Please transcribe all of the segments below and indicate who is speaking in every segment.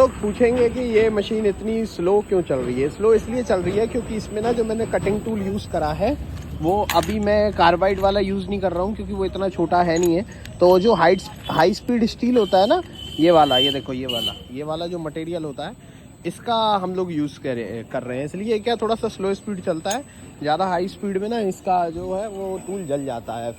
Speaker 1: लोग पूछेंगे कि ये मशीन इतनी स्लो क्यों चल रही है। स्लो इसलिए चल रही है क्योंकि इसमें ना जो मैंने कटिंग टूल यूज़ करा है वो अभी मैं कार्बाइड वाला यूज़ नहीं कर रहा हूँ क्योंकि वो इतना छोटा है नहीं है। तो जो हाई स्पीड स्टील होता है ना, ये वाला, ये देखो ये वाला जो मटेरियल होता है इसका हम लोग यूज़ कर रहे हैं। इसलिए क्या थोड़ा सा स्लो स्पीड चलता है। ज़्यादा हाई स्पीड में ना इसका जो है वो टूल जल जाता है।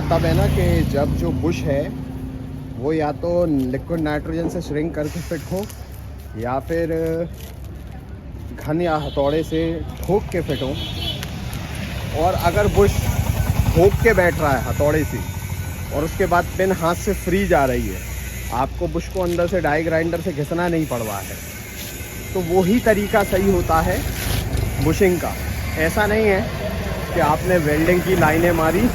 Speaker 1: तब है ना कि जब जो बुश है वो या तो लिक्विड नाइट्रोजन से श्रिंक करके फिट हो या फिर घन या हथौड़े से ठोक के फिट हो। और अगर बुश ठोक के बैठ रहा है हथौड़े से और उसके बाद पिन हाथ से फ्री जा रही है, आपको बुश को अंदर से डाई ग्राइंडर से घिसना नहीं पड़ रहा है, तो वही तरीका सही होता है बुशिंग का। ऐसा नहीं है कि आपने वेल्डिंग की लाइनें मारी,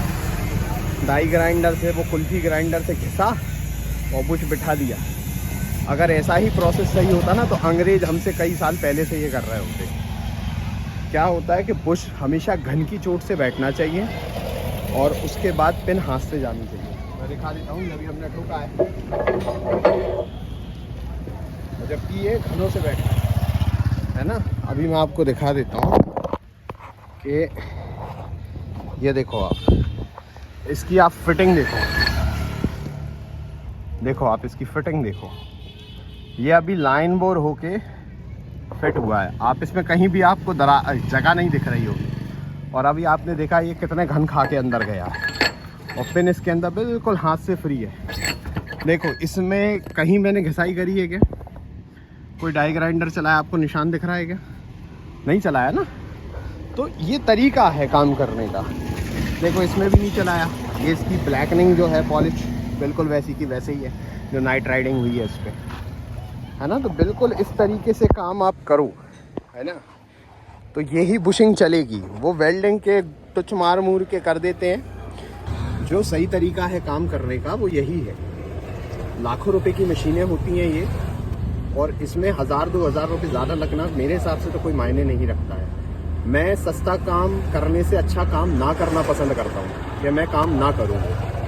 Speaker 1: डाई ग्राइंडर से वो कुल्फी ग्राइंडर से घिसा और बुश बिठा दिया। अगर ऐसा ही प्रोसेस सही होता ना तो अंग्रेज हमसे कई साल पहले से ये कर रहे होते। क्या होता है कि बुश हमेशा घन की चोट से बैठना चाहिए और उसके बाद पिन हाथ से जानी चाहिए। मैं दिखा देता हूँ, अभी हमने ठोका है जबकि ये घनों से बैठा है ना। अभी मैं आपको दिखा देता हूँ कि ये देखो, आप इसकी आप फिटिंग देखो आप इसकी फिटिंग देखो। ये अभी लाइन बोर होके फिट हुआ है। आप इसमें कहीं भी आपको जगह नहीं दिख रही होगी। और अभी आपने देखा ये कितने घन खा के अंदर गया और पिन इसके अंदर बिल्कुल हाथ से फ्री है। देखो इसमें कहीं मैंने घिसाई करी है क्या? कोई डाई ग्राइंडर चलाया, आपको निशान दिख रहा है क्या? नहीं चलाया ना। तो ये तरीका है काम करने का। देखो इसमें भी नहीं चलाया। ये इसकी ब्लैकनिंग जो है, पॉलिश बिल्कुल वैसी की वैसे ही है जो नाइट राइडिंग हुई है इस पर, है ना। तो बिल्कुल इस तरीके से काम आप करो, है ना, तो यही बुशिंग चलेगी। वो वेल्डिंग के टुच मार मूर के कर देते हैं। जो सही तरीका है काम करने का वो यही है। लाखों रुपए की मशीनें होती हैं ये, और इसमें 1000-2000 रुपये ज़्यादा लगना मेरे हिसाब से तो कोई मायने नहीं रखता है। मैं सस्ता काम करने से अच्छा काम ना करना पसंद करता हूँ कि मैं काम ना करूँ,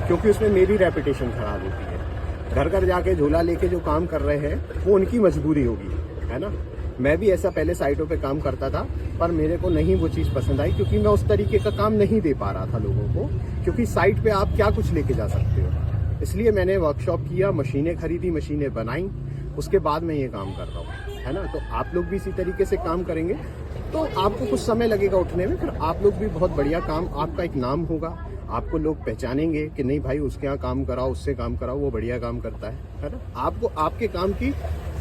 Speaker 1: क्योंकि उसमें मेरी रेपुटेशन ख़राब होती है। घर घर जाके झोला लेके जो काम कर रहे हैं वो उनकी मजबूरी होगी, है ना। मैं भी ऐसा पहले साइटों पे काम करता था, पर मेरे को नहीं वो चीज़ पसंद आई, क्योंकि मैं उस तरीके का काम नहीं दे पा रहा था लोगों को। क्योंकि साइट पे आप क्या कुछ लेके जा सकते हो। इसलिए मैंने वर्कशॉप किया, मशीनें खरीदी, मशीनें बनाई, उसके बाद मैं ये काम कर रहा हूँ, है ना। तो आप लोग भी इसी तरीके से काम करेंगे तो आपको कुछ समय लगेगा उठने में, फिर आप लोग भी बहुत बढ़िया काम, आपका एक नाम होगा, आपको लोग पहचानेंगे कि नहीं भाई उसके यहाँ काम कराओ, उससे काम कराओ, वो बढ़िया काम करता है ना। आपको आपके काम की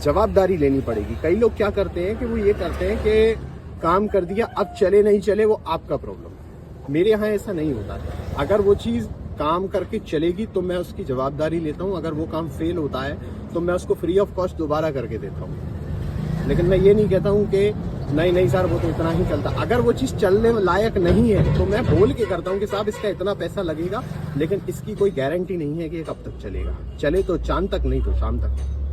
Speaker 1: जवाबदारी लेनी पड़ेगी। कई लोग क्या करते हैं कि वो ये करते हैं कि काम कर दिया, अब चले नहीं चले वो आपका प्रॉब्लम। मेरे यहाँ ऐसा नहीं होता। अगर वो चीज़ काम करके चलेगी तो मैं उसकी जवाबदारी लेता हूँ। अगर वो काम फेल होता है तो मैं उसको फ्री ऑफ कॉस्ट दोबारा करके देता हूँ। लेकिन मैं ये नहीं कहता हूँ कि नहीं सर वो तो इतना ही चलता। अगर वो चीज़ चलने लायक नहीं है तो मैं बोल के करता हूँ कि साहब इसका इतना पैसा लगेगा, लेकिन इसकी कोई गारंटी नहीं है कि ये कब तक चलेगा। चले तो चांद तक, नहीं तो शाम तक।